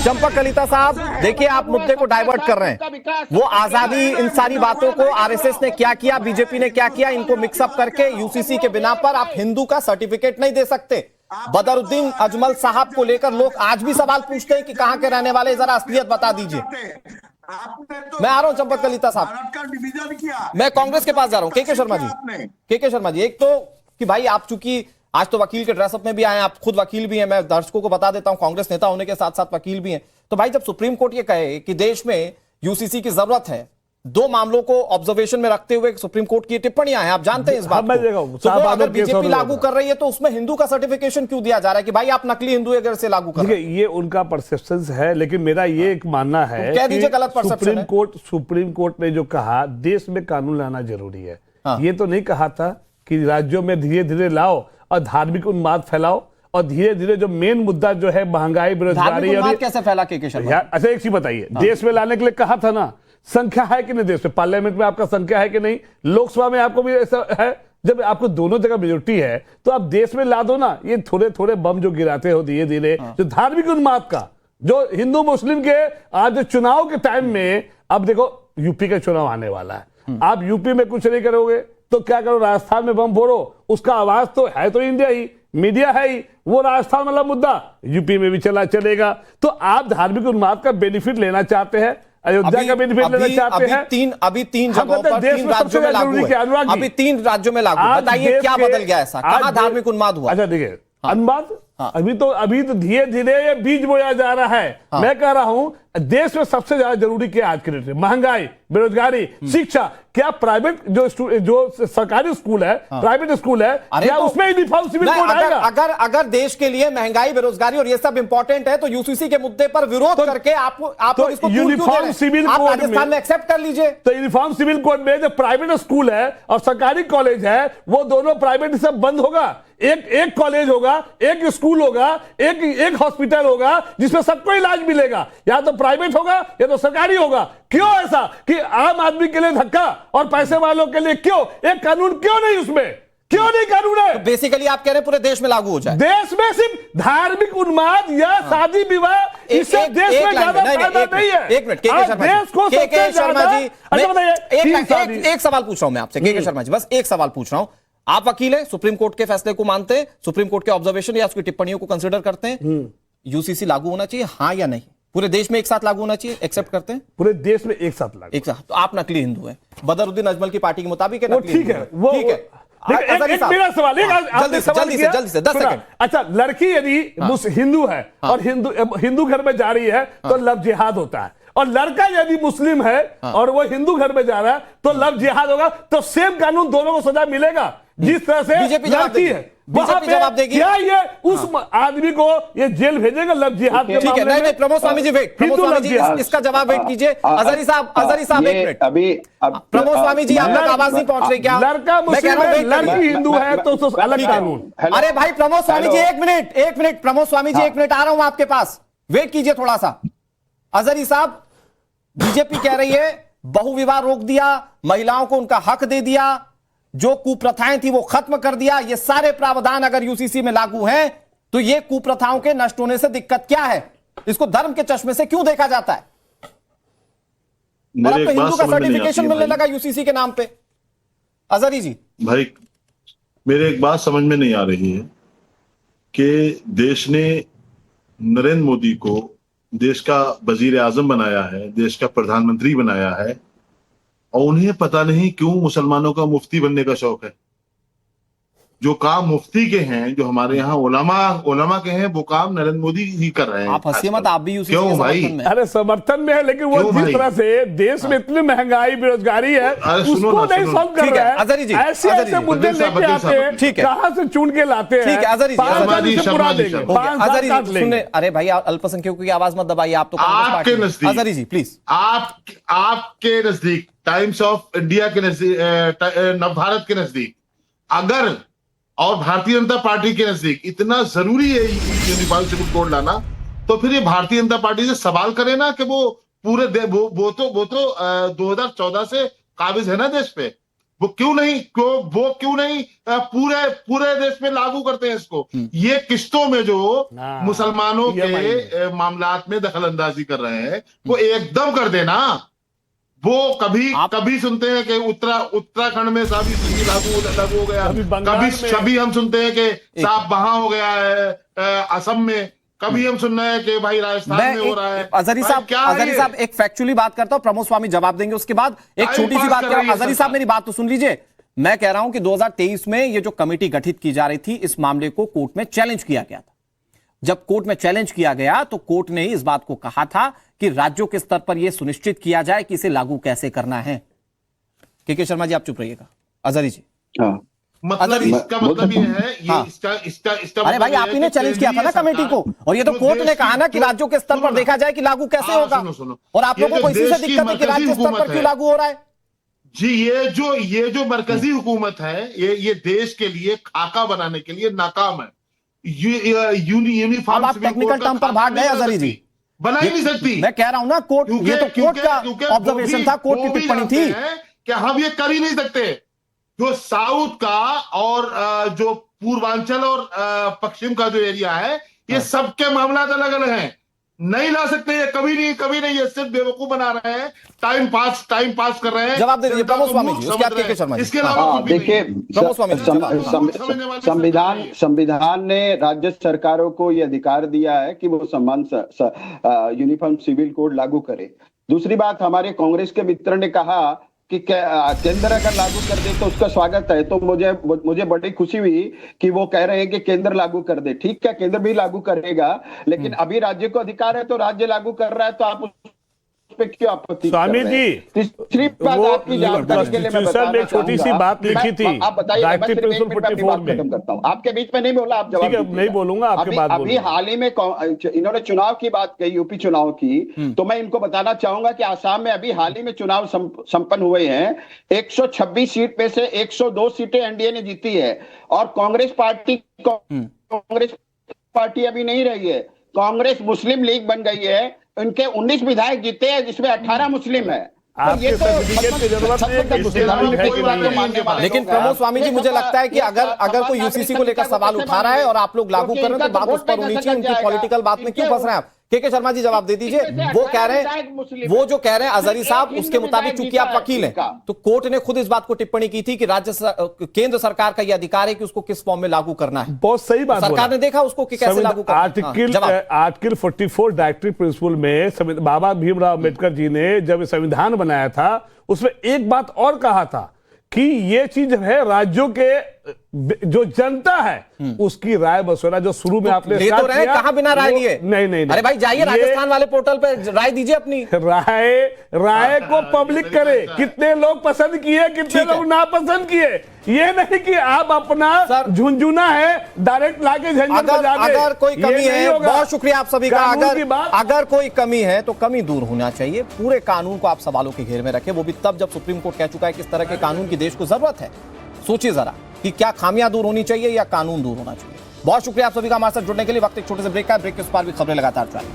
चंपक कलिता साहब, देखिए आप मुद्दे को डाइवर्ट कर रहे हैं। वो आजादी, इन सारी बातों को आरएसएस ने क्या किया, बीजेपी ने क्या किया, इनको मिक्सअप करके यूसीसी के बिना पर आप हिंदू का सर्टिफिकेट नहीं दे सकते। बदरुद्दीन अजमल साहब को लेकर लोग आज भी सवाल पूछते हैं कि कहां के रहने वाले, जरा असलियत बता दीजिए। मैं आ रहा हूं चंपक कलिता साहब, डिवीजन किया। मैं कांग्रेस के पास जा रहा हूं। के शर्मा जी, के शर्मा जी, एक तो कि भाई आप चूंकि आज तो वकील के ड्रेसअप में भी आए, आप खुद वकील भी हैं, मैं दर्शकों को बता देता हूं कांग्रेस नेता होने के साथ साथ वकील भी हैं। तो भाई जब सुप्रीम कोर्ट ये कहे कि देश में यूसीसी की जरूरत है, दो मामलों को ऑब्जर्वेशन में रखते हुए सुप्रीम कोर्ट की टिप्पणियां हैं, आप जानते हैं इस बात को, तो वो अगर बीजेपी लागू कर रही है तो उसमें हिंदू का सर्टिफिकेशन क्यों दिया जा रहा है कि भाई आप नकली हिंदू अगर से लागू कर रहे हैं? ये उनका परसेप्शन है, लेकिन मेरा ये एक मानना है कह दीजिए गलत परसेप्शन है। सुप्रीम कोर्ट ने जो कहा देश में कानून लाना जरूरी है, ये तो नहीं कहा था कि राज्यों में धीरे धीरे लाओ और धार्मिक उन्माद फैलाओ और धीरे धीरे जो मेन मुद्दा जो है महंगाई, बेरोजगारी, और कैसे फैला के शर्मा? अच्छा एक चीज बताइए, देश में लाने के लिए कहा था ना, संख्या है कि नहीं देश में, पार्लियामेंट में आपका संख्या है कि नहीं, लोकसभा में आपको भी ऐसा है, जब आपको दोनों जगह मेजोरिटी है तो आप देश में ला दो ना। ये थोड़े थोड़े बम जो गिराते हो धीरे धीरे, जो धार्मिक उन्माद का, जो हिंदू मुस्लिम के आज चुनाव के टाइम में, अब देखो यूपी का चुनाव आने वाला है, आप यूपी में कुछ नहीं करोगे तो क्या करो, राजस्थान में बम फोड़ो, उसका आवाज तो है तो इंडिया ही, मीडिया है ही, वो राजस्थान वाला मुद्दा यूपी में भी चलेगा। तो आप धार्मिक उन्माद का बेनिफिट लेना चाहते हैं, अयोध्या का बेनिफिट लेना चाहते हैं। अभी तीन जगहों पर, 3 राज्यों में लागू है, अभी 3 राज्यों में लागू। बताइए क्या बदल गया ऐसा, कहां धार्मिक उन्माद हुआ? अच्छा देखिए, उन्माद अभी तो धीरे धीरे ये बीज बोया जा रहा है। मैं कह रहा हूं देश में सबसे ज्यादा जरूरी क्या आज के डेट में, महंगाई, बेरोजगारी, शिक्षा। क्या प्राइवेट जो सरकारी स्कूल है, प्राइवेट स्कूल है, क्या तो, उसमें यूनिफॉर्म सिविल कोड आएगा? अगर देश के लिए महंगाई, बेरोजगारी और ये सब इंपॉर्टेंट है तो यूसीसी के मुद्दे पर विरोध करके आप इसको यूनिफॉर्म सिविल कोड राजस्थान में एक्सेप्ट कर लीजिए। तो यूनिफॉर्म सिविल कोड में जो प्राइवेट स्कूल है और सरकारी कॉलेज है, वो दोनों प्राइवेट सब बंद होगा। एक कॉलेज होगा, एक स्कूल होगा, एक हॉस्पिटल होगा जिसमें सबको इलाज मिलेगा, या तो प्राइवेट होगा या तो सरकारी होगा। क्यों ऐसा कि आम आदमी के लिए धक्का और पैसे वालों के लिए क्यों? एक कानून क्यों नहीं उसमें? क्यों नहीं कानून है? तो बेसिकली आप कह रहे हैं पूरे देश में लागू हो जाए। देश में सिर्फ धार्मिक उन्माद या शादी विवाह, इससे देश में ज्यादा फायदा नहीं है। एक मिनट, देश को के शर्मा जी, एक सवाल पूछ रहा हूं मैं आपसे, के शर्मा जी, बस एक सवाल पूछ रहा हूं। आप वकील हैं, सुप्रीम कोर्ट के फैसले को मानते हैं, सुप्रीम कोर्ट के ऑब्जर्वेशन या उसकी टिप्पणियों को कंसीडर करते हैं, यूसीसी लागू होना चाहिए हाँ या नहीं? पूरे देश में एक साथ लागू होना चाहिए, एक्सेप्ट करते हैं? पूरे देश में एक साथ लागू, एक साथ। तो आप नकली हिंदू हैं, बदरुद्दीन अजमल की पार्टी के मुताबिक है, ठीक है, वो ठीक है। मेरा सवाल, जल्दी से 10 सेकंड। अच्छा, लड़की यदि हिंदू है और हिंदू घर में जा रही है तो लव जिहाद होता है, और लड़का यदि मुस्लिम है और वो हिंदू घर में जा रहा है तो लव जिहाद होगा। तो सेम कानून दोनों को सजा मिलेगा जिस तरह से बीजेपी लड़की है, बीजेपी जवाब देगी। क्या ये उस आदमी को ये जेल भेजेगा लव जिहाद के मामले में? नहीं, प्रमोद स्वामी जी वेट, प्रमोद स्वामी जी इसका जवाब वेट कीजिए। अजहरी साहब एक मिनट, अभी प्रमोद स्वामी जी आप तक आवाज नहीं पहुंच रही क्या? लड़का मुस्लिम है, लड़की हिंदू है तो अलग कानून। अरे भाई प्रमोद स्वामी जी एक मिनट, प्रमोद स्वामी जी एक मिनट, आ रहा हूं आपके पास, वेट कीजिए थोड़ा सा। अजहरी साहब, बीजेपी कह रही है बहुविवाह रोक दिया, महिलाओं को उनका हक दे दिया, जो कुप्रथाएं थी वो खत्म कर दिया। ये सारे प्रावधान अगर यूसीसी में लागू हैं तो ये कुप्रथाओं के नष्ट होने से दिक्कत क्या है? इसको धर्म के चश्मे से क्यों देखा जाता है? और अब तो हिंदू का सर्टिफिकेशन मिलने लगा यूसीसी के नाम पे। अजहरी जी भाई, मेरे एक बात समझ में नहीं आ रही है कि देश ने नरेंद्र मोदी को देश का वजीर आजम बनाया है, देश का प्रधानमंत्री बनाया है, और उन्हें पता नहीं क्यों मुसलमानों का मुफ्ती बनने का शौक है। जो काम मुफ्ती के हैं, जो हमारे यहाँ उलमा के हैं, वो काम नरेंद्र मोदी ही कर रहे हैं। आप हंसिए मत, आप भी यूसीसी के समर्थन में। अरे समर्थन में है, लेकिन वो जिस तरह से देश में इतनी महंगाई, बेरोजगारी है, उसको नहीं सॉल्व कर रहा है। अजहरी जी ऐसे मुद्दे लेके आते हैं, ठीक है, कहां से चुन के लाते हैं। ठीक है अजहरी जी, सुनने, अरे भाई अल्पसंख्यकों की आवाज मत दबाइए, आप तो आपके नजदीक, अजहरी जी प्लीज, आपके नजदीक, टाइम्स ऑफ इंडिया के नजदीक, नवभारत के नजदीक, अगर और भारतीय जनता पार्टी के नजदीक इतना जरूरी है यूनिफॉर्म सिविल कोड लाना, तो फिर ये भारतीय जनता पार्टी से सवाल करे ना कि वो पूरे वो तो 2014 से काबिज है ना देश पे। वो क्यों नहीं पूरे देश में लागू करते हैं इसको। ये किस्तों में जो मुसलमानों के मामलात में दखल अंदाजी कर रहे हैं वो एकदम कर देना। वो कभी सुनते हैं कि उत्तराखंड में शादी लागू हो गया, कभी हम सुनते हैं कि साहब वहां हो गया है असम में, कभी हम सुन रहे हैं कि भाई राजस्थान में हो रहा है। अजहरी साहब एक फैक्चुअली बात करता हूं, प्रमोद स्वामी जवाब देंगे उसके बाद। एक छोटी सी बात कर रहा हूं, अजहरी साहब मेरी बात तो सुन लीजिए। मैं कह रहा हूं कि 2023 में ये जो कमेटी गठित की जा रही थी, इस मामले को कोर्ट में चैलेंज किया गया था। जब कोर्ट में चैलेंज किया गया तो कोर्ट ने इस बात को कहा था कि राज्यों के स्तर पर यह सुनिश्चित किया जाए कि इसे लागू कैसे करना है। के शर्मा जी आप चुप रहिएगा। अजहरी जी मतलब इसका मतलब ये है, इसका अरे भाई आप ही ने चैलेंज किया था ना कमेटी को, और ये तो कोर्ट ने कहा ना कि राज्यों के स्तर पर देखा जाए कि लागू कैसे होगा। और आप लोगों को इसी से दिक्कत है कि राज्य स्तर पर क्यों लागू हो रहा है। जी ये जो मरकजी हुकूमत है ये देश के लिए खाका बनाने के लिए नाकाम है। यूनिफॉर्म आप टेक्निकल टर्म पर भाग गए अजहरी जी, बना ही नहीं सकती। मैं कह रहा हूं ना कोर्ट, ये तो कोर्ट का ऑब्जर्वेशन था, कोर्ट की टिप्पणी थी कि हम ये कर ही नहीं सकते। जो साउथ का और जो पूर्वांचल और पश्चिम का जो एरिया है ये सबके मामला अलग अलग हैं, नहीं ला सकते। ये कभी नहीं ये सिर्फ बेवकूफ बना रहे हैं, टाइम पास कर रहे हैं। जवाब दे दीजिए प्रमोद स्वामी जी, उसके बाद के शर्मा जी। इसके अलावा देखिए, संविधान ने राज्य सरकारों को यह अधिकार दिया है कि वो यूनिफॉर्म सिविल कोड लागू करे। दूसरी बात, हमारे कांग्रेस के मित्र ने कहा कि केंद्र अगर लागू कर दे तो उसका स्वागत है, तो मुझे बड़ी खुशी हुई कि वो कह रहे हैं कि केंद्र लागू कर दे। ठीक है, केंद्र भी लागू करेगा, लेकिन अभी राज्य को अधिकार है तो राज्य लागू कर रहा है, तो आप उस पे क्यों आपत्ति? स्वामी जी, तीसरी बात आपकी जानकारी के लिए मैं बताना छोटी सी बात लिखी थी, आप बताइए, खत्म करता हूँ। आपके बीच में नहीं बोला, आप जवाब नहीं बोलूंगा, आपके बाद अभी हाल ही में इन्होंने चुनाव की बात कही, यूपी चुनाव की, तो मैं इनको बताना चाहूंगा कि आसाम में अभी हाल ही में चुनाव संपन्न हुए हैं। 126 सीट में से 102 सीटें एनडीए ने जीती है, और कांग्रेस पार्टी अभी नहीं रही है। कांग्रेस मुस्लिम लीग बन गई है, उनके 19 विधायक जीते हैं जिसमें 18 मुस्लिम है। आपके सर्टिफिकेट की जरूरत नहीं है कि मुसलमान है कि नहीं है। लेकिन प्रमोद स्वामी जी, मुझे लगता है कि अगर कोई यूसीसी को लेकर सवाल उठा रहा है और आप लोग लागू कर रहे हैं तो बात उस पर होनी चाहिए। उनकी पॉलिटिकल बात में क्यों फंस रहे हैं आप? के शर्मा जी जवाब दे दीजिए। वो कह रहे हैं, वो जो कह रहे हैं अजहरी साहब, उसके मुताबिक चूंकि आप वकील हैं तो कोर्ट ने खुद इस बात को टिप्पणी की थी कि केंद्र सरकार का यह अधिकार है कि उसको किस फॉर्म में लागू करना है। बहुत सही बात, सरकार ने देखा उसको कि कैसे लागू करना है। आर्टिकल 44 डायरेक्टिव प्रिंसिपल में बाबा भीमराव अम्बेडकर जी ने जब संविधान बनाया था उसमें एक बात और कहा था कि ये चीज है राज्यों के जो जनता है उसकी राय मशवरा, जो शुरू में आपने ले तो रहे कहां बिना राय लिए? नहीं, अरे भाई जाइए राजस्थान वाले पोर्टल पे राय दीजिए अपनी। राय को पब्लिक करे, कितने लोग पसंद किए, कितने लोग नापसंद किए। ये नहीं कि आप अपना झुंझुना है डायरेक्ट लाके झंझट बजा दे। अगर कोई कमी है, बहुत शुक्रिया आप सभी का। अगर कोई कमी है तो कमी दूर होना चाहिए। पूरे कानून को आप सवालों के घेरे में रखें, वो भी तब जब सुप्रीम कोर्ट कह चुका है किस तरह के कानून की देश को जरूरत है। सोचिए जरा कि क्या खामियां दूर होनी चाहिए या कानून दूर होना चाहिए। बहुत शुक्रिया आप सभी का हमारे साथ जुड़ने के लिए। वक्त एक छोटे से ब्रेक का, ब्रेक के उस पार भी खबरें लगातार जारी।